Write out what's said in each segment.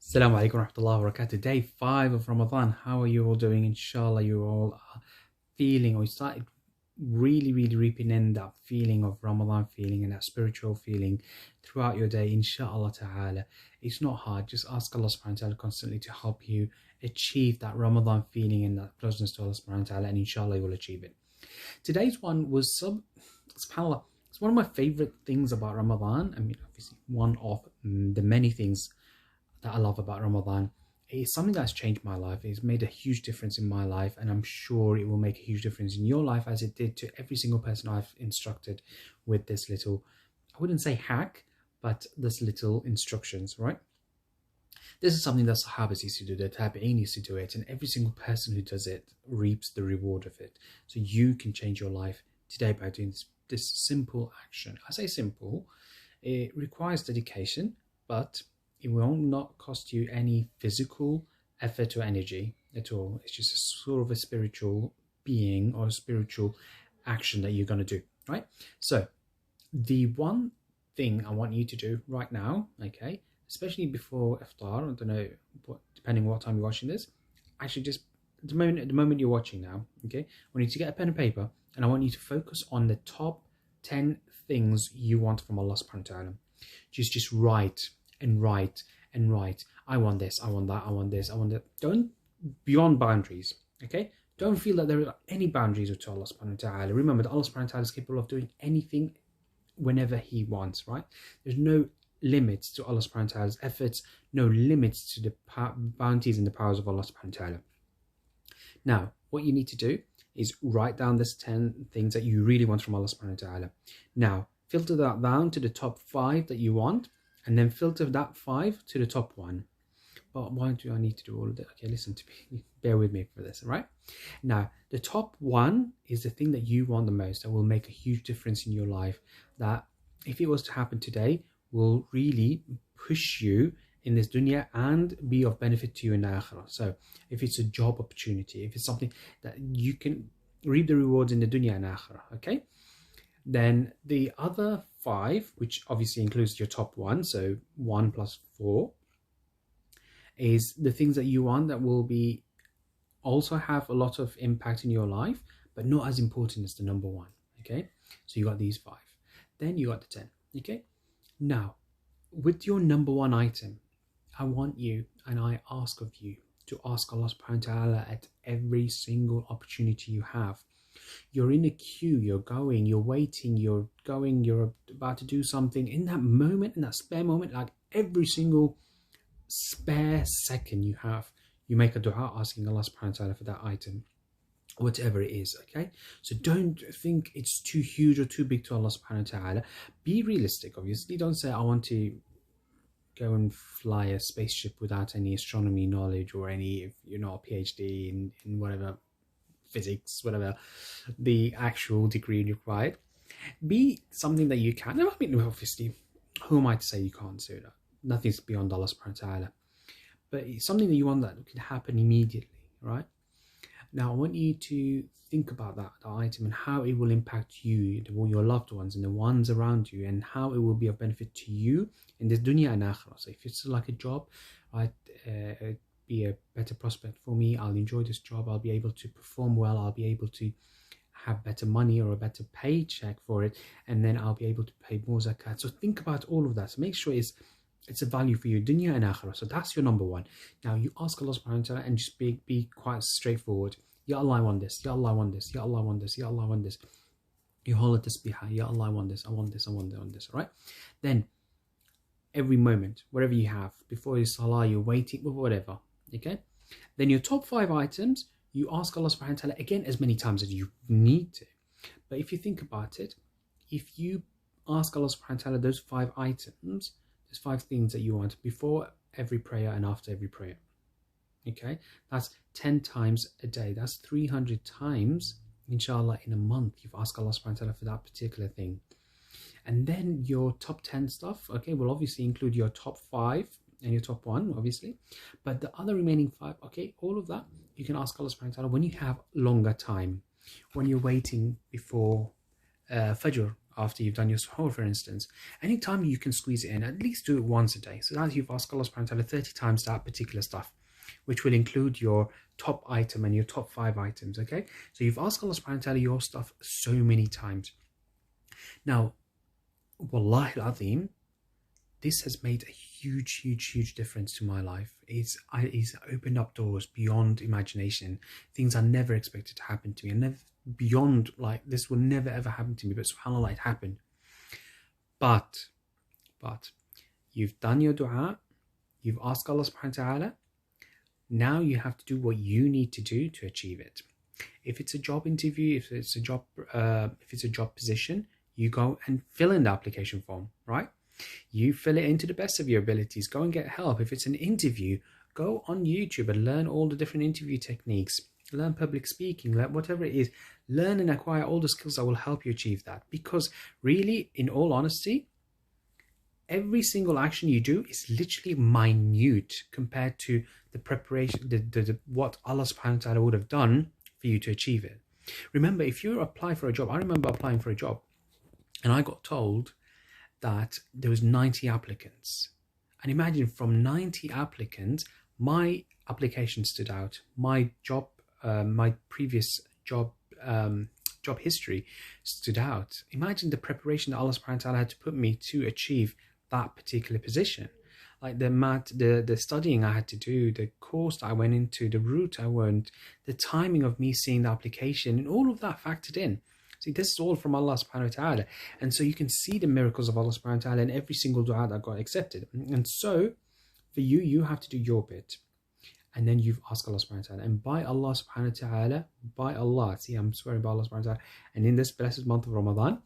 Assalamu alaikum warahmatullahi wabarakatuh. Day 5 of Ramadan. How are you all doing? Inshallah, you all are feeling, or you started really reaping in that feeling of Ramadan feeling and that spiritual feeling throughout your day. Inshallah ta'ala. It's not hard. Just ask Allah subhanahu wa ta'ala constantly to help you achieve that Ramadan feeling and that closeness to Allah subhanahu wa ta'ala, and inshallah you will achieve it. Today's one was subhanAllah, it's one of my favorite things about Ramadan. I mean, obviously, one of the many things that I love about Ramadan. It's something that's changed my life. It's made a huge difference in my life, and I'm sure it will make a huge difference in your life, as it did to every single person I've instructed with this little, I wouldn't say hack, but this little instructions, right? This is something that Sahabas used to do, the Tabi'een used to do it, and every single person who does it reaps the reward of it. So you can change your life today by doing this simple action. I say simple, it requires dedication, but it will not cost you any physical effort or energy at all. It's just a sort of a spiritual being or a spiritual action that you're going to do, right? So the one thing I want you to do right now, okay, especially before iftar, I don't know, depending on what time you're watching this, actually just at the moment you're watching now, okay, I want you to get a pen and paper, and I want you to focus on the top 10 things you want from Allah subhanahu wa ta'ala. Just write and write and write. I want this, I want that, I want this, I want that. Don't beyond boundaries, okay? Don't feel that there are any boundaries with Allah subhanahu wa ta'ala. Remember that Allah subhanahu wa ta'ala is capable of doing anything whenever He wants, right? There's no limits to Allah subhanahu wa ta'ala's efforts, no limits to the bounties and the powers of Allah subhanahu wa ta'ala. Now, what you need to do is write down this 10 things that you really want from Allah subhanahu wa ta'ala. Now, filter that down to the top 5 that you want, and then filter that 5 to the top 1. But why do I need to do all of that? Okay, listen to me. Bear with me for this, all right? Now, the top 1 is the thing that you want the most, that will make a huge difference in your life, that if it was to happen today, will really push you in this dunya and be of benefit to you in the akhirah. So if it's a job opportunity, if it's something that you can reap the rewards in the dunya and akhirah, okay? Then the other 5, which obviously includes your top 1, so 1 plus 4, is the things that you want that will be also have a lot of impact in your life, but not as important as the number 1, okay? So you got these 5. Then you got the 10, okay? Now, with your number 1 item, I want you, and I ask of you, to ask Allah subhanahu wa ta'ala at every single opportunity you have. You're in a queue, you're going, you're waiting, you're going, you're about to do something. In that moment, in that spare moment, like every single spare second you have, you make a dua asking Allah subhanahu wa ta'ala for that item, whatever it is, okay? So don't think it's too huge or too big to Allah subhanahu wa ta'ala. Be realistic, obviously. Don't say, I want to go and fly a spaceship without any astronomy knowledge or any, if you're not a PhD in whatever, physics, whatever the actual degree required. Be something that you can. I mean, obviously, who am I to say you can't do that? Nothing's beyond Allah subhanahu wa ta'ala. But it's something that you want that can happen immediately, right? Now, I want you to think about that item and how it will impact you, your loved ones, and the ones around you, and how it will be of benefit to you in this dunya and akhirah. So if it's like a job, right, be a better prospect for me. I'll enjoy this job. I'll be able to perform well. I'll be able to have better money or a better paycheck for it, and then I'll be able to pay more zakat. So think about all of that. So make sure it's a value for you, dunya and akhirah. So that's your number 1. Now you ask Allah subhanahu wa ta'ala and just be quite straightforward. Ya Allah, I want this. Ya Allah, I want this. Ya Allah, I want this. Ya Allah, I want this. You hold it tasbihah. Ya Allah, I want this. I want this. I want this. I want this. All right. Then every moment, whatever you have, before your salah, you're waiting, whatever. Okay. Then your top 5 items, you ask Allah subhanahu wa ta'ala again as many times as you need to. But if you think about it, if you ask Allah subhanahu wa ta'ala those 5 items, those 5 things that you want before every prayer and after every prayer, okay, that's 10 times a day. That's 300 times, inshallah, in a month. You've asked Allah subhanahu wa ta'ala for that particular thing. And then your top 10 stuff, okay, will obviously include your top 5 and your top 1, obviously. But the other remaining 5, okay, all of that, you can ask Allah subhanahu wa ta'ala when you have longer time, when you're waiting before Fajr, after you've done your suhoor, for instance. Anytime you can squeeze it in, at least do it once a day. So that you've asked Allah subhanahu wa ta'ala 30 times that particular stuff, which will include your top item and your top 5 items, okay? So you've asked Allah subhanahu wa ta'ala your stuff so many times. Now, wallahi al-azim, this has made a huge difference to my life. It's opened up doors beyond imagination. Things I never expected to happen to me. And never beyond, like, this will never ever happen to me. But subhanAllah, it happened. But you've done your dua. You've asked Allah subhanahu wa ta'ala. Now you have to do what you need to do to achieve it. If it's a job interview, if it's a job position, you go and fill in the application form, right? You fill it into the best of your abilities. Go and get help. If it's an interview, go on YouTube and learn all the different interview techniques. Learn public speaking, learn whatever it is. Learn and acquire all the skills that will help you achieve that. Because really, in all honesty, every single action you do is literally minute compared to the preparation, what Allah subhanahu wa ta'ala would have done for you to achieve it. Remember, if you apply for a job, I remember applying for a job and I got told that there was 90 applicants. And imagine, from 90 applicants, my application stood out. My job, my previous job history stood out. Imagine the preparation that Allah subhanahu wa ta'ala had to put me to achieve that particular position. Like the studying I had to do, the course that I went into, the route I went, the timing of me seeing the application, and all of that factored in. See, this is all from Allah subhanahu wa ta'ala. And so you can see the miracles of Allah subhanahu wa ta'ala in every single dua that got accepted. And so for you, you have to do your bit. And then you've asked Allah subhanahu wa ta'ala. And by Allah subhanahu wa ta'ala, by Allah, see, I'm swearing by Allah subhanahu wa ta'ala, and in this blessed month of Ramadan,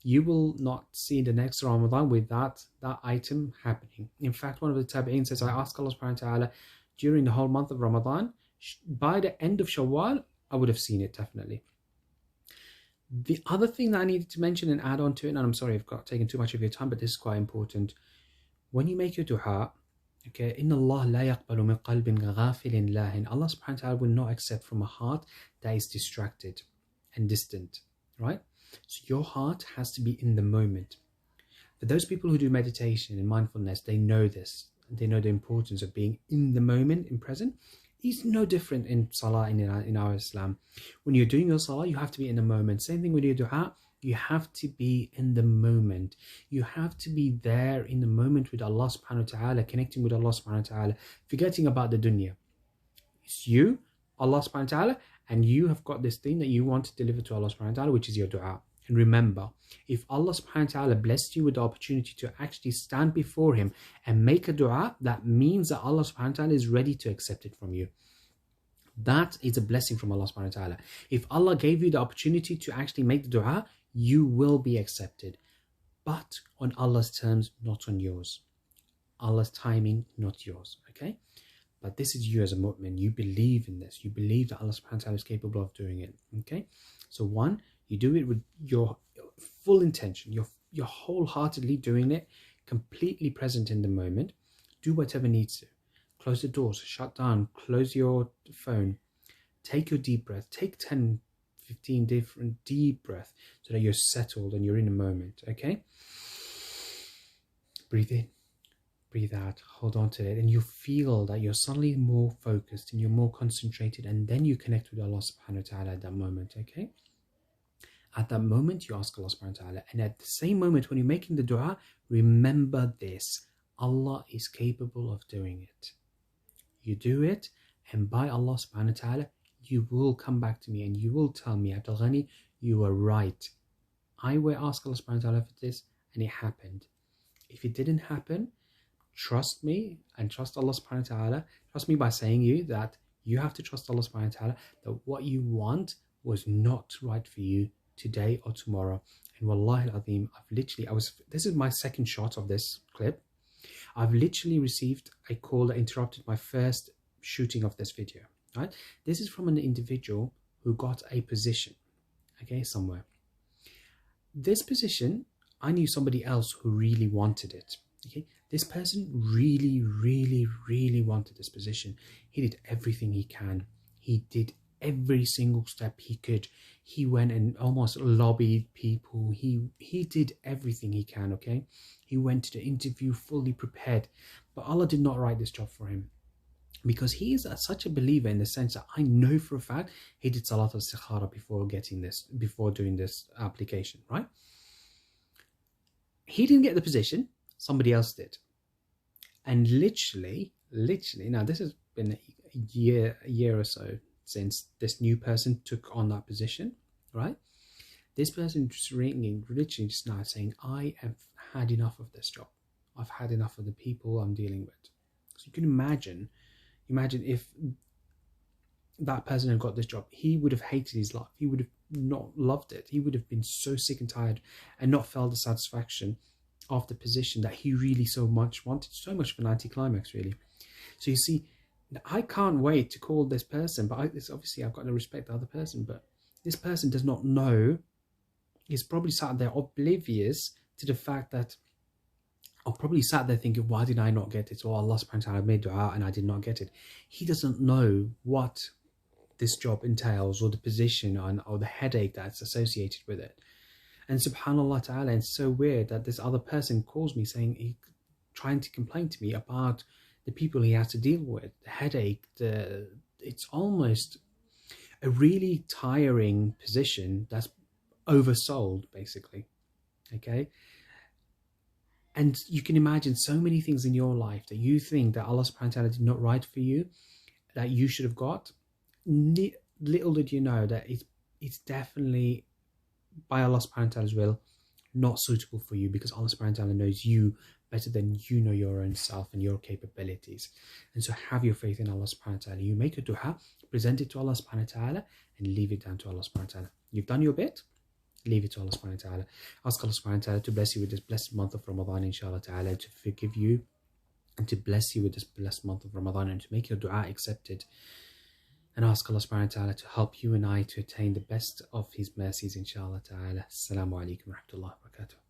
you will not see the next Ramadan with that item happening. In fact, one of the tabi'in says, I asked Allah subhanahu wa ta'ala during the whole month of Ramadan, by the end of Shawwal, I would have seen it definitely. The other thing that I needed to mention and add on to it, and I'm sorry I've taken too much of your time, but this is quite important. When you make your dua, okay, إِنَّ اللَّهَ لَا يَقْبَلُ مِنْ قَلْبٍ غَافِلٍ لَاهٍ. Allah subhanahu wa ta'ala will not accept from a heart that is distracted and distant, right? So your heart has to be in the moment. For those people who do meditation and mindfulness, they know this. They know the importance of being in the moment, in present. It's no different in Salah in our Islam. When you're doing your Salah, you have to be in the moment. Same thing with your dua. You have to be in the moment. You have to be there in the moment with Allah subhanahu wa ta'ala, connecting with Allah subhanahu wa ta'ala, forgetting about the dunya. It's you, Allah subhanahu wa ta'ala, and you have got this thing that you want to deliver to Allah subhanahu wa ta'ala, which is your dua. And remember, if Allah subhanahu wa ta'ala blessed you with the opportunity to actually stand before Him and make a dua, that means that Allah subhanahu wa ta'ala is ready to accept it from you. That is a blessing from Allah subhanahu wa ta'ala. If Allah gave you the opportunity to actually make the dua, you will be accepted. But on Allah's terms, not on yours. Allah's timing, not yours. Okay? But this is you as a mu'min. You believe in this. You believe that Allah subhanahu wa ta'ala is capable of doing it. Okay? So one, you do it with your full intention. You're wholeheartedly doing it, completely present in the moment. Do whatever needs to. Close the doors, shut down, close your phone. Take your deep breath. Take 10, 15 different deep breaths so that you're settled and you're in a moment. Okay? Breathe in. Breathe out, hold on to it, and you feel that you're suddenly more focused and you're more concentrated, and then you connect with Allah subhanahu wa ta'ala at that moment, okay? At that moment, you ask Allah subhanahu wa ta'ala, and at the same moment when you're making the dua, remember this: Allah is capable of doing it. You do it, and by Allah subhanahu wa ta'ala, you will come back to me and you will tell me, Abdul Ghani, you were right. I will ask Allah subhanahu wa ta'ala for this, and it happened. If it didn't happen, trust me and trust Allah subhanahu wa ta'ala. Trust me by saying you that you have to trust Allah subhanahu wa ta'ala that what you want was not right for you today or tomorrow. And wallahi al-azim, this is my second shot of this clip. I've literally received a call that interrupted my first shooting of this video, right? This is from an individual who got a position, okay, somewhere. This position, I knew somebody else who really wanted it, okay? This person really wanted this position. He did everything he can. He did every single step he could. He went and almost lobbied people. He did everything he can, okay? He went to the interview fully prepared. But Allah did not write this job for him, because he is such a believer in the sense that I know for a fact he did Salat al-Istikhara before doing this application, right? He didn't get the position, somebody else did. And literally, now this has been a year or so since this new person took on that position, right? This person just ringing literally just now saying, I have had enough of this job. I've had enough of the people I'm dealing with. So you can imagine if that person had got this job, he would have hated his life. He would have not loved it. He would have been so sick and tired and not felt the satisfaction of the position that he really so much wanted. So much of an anticlimax, really. So you see, I can't wait to call this person, but obviously I've got to respect the other person, but this person does not know. He's probably sat there oblivious to the fact that, or probably sat there thinking, why did I not get it? Or Allah subhanahu wa ta'ala made dua and I did not get it. He doesn't know what this job entails, or the position, or the headache that's associated with it. And subhanallah ta'ala, it's so weird that this other person calls me trying to complain to me about the people he has to deal with, the headache, it's almost a really tiring position that's oversold, basically, okay? And you can imagine so many things in your life that you think that Allah subhanahu wa ta'ala did not write for you, that you should have got. Little did you know that it's definitely, by Allah subhanahu wa ta'ala's will, not suitable for you, because Allah subhanahu wa ta'ala knows you better than you know your own self and your capabilities. And so have your faith in Allah subhanahu wa ta'ala. You make a dua, present it to Allah subhanahu wa ta'ala, and leave it down to Allah subhanahu wa ta'ala. You've done your bit, leave it to Allah subhanahu wa ta'ala. Ask Allah subhanahu wa ta'ala to bless you with this blessed month of Ramadan, inshallah ta'ala, to forgive you and to bless you with this blessed month of Ramadan, and to make your dua accepted. And ask Allah subhanahu wa ta'ala to help you and I to attain the best of His mercies, inshallah ta'ala. Assalamu alaikum wa rahmatullahi wa barakatuh.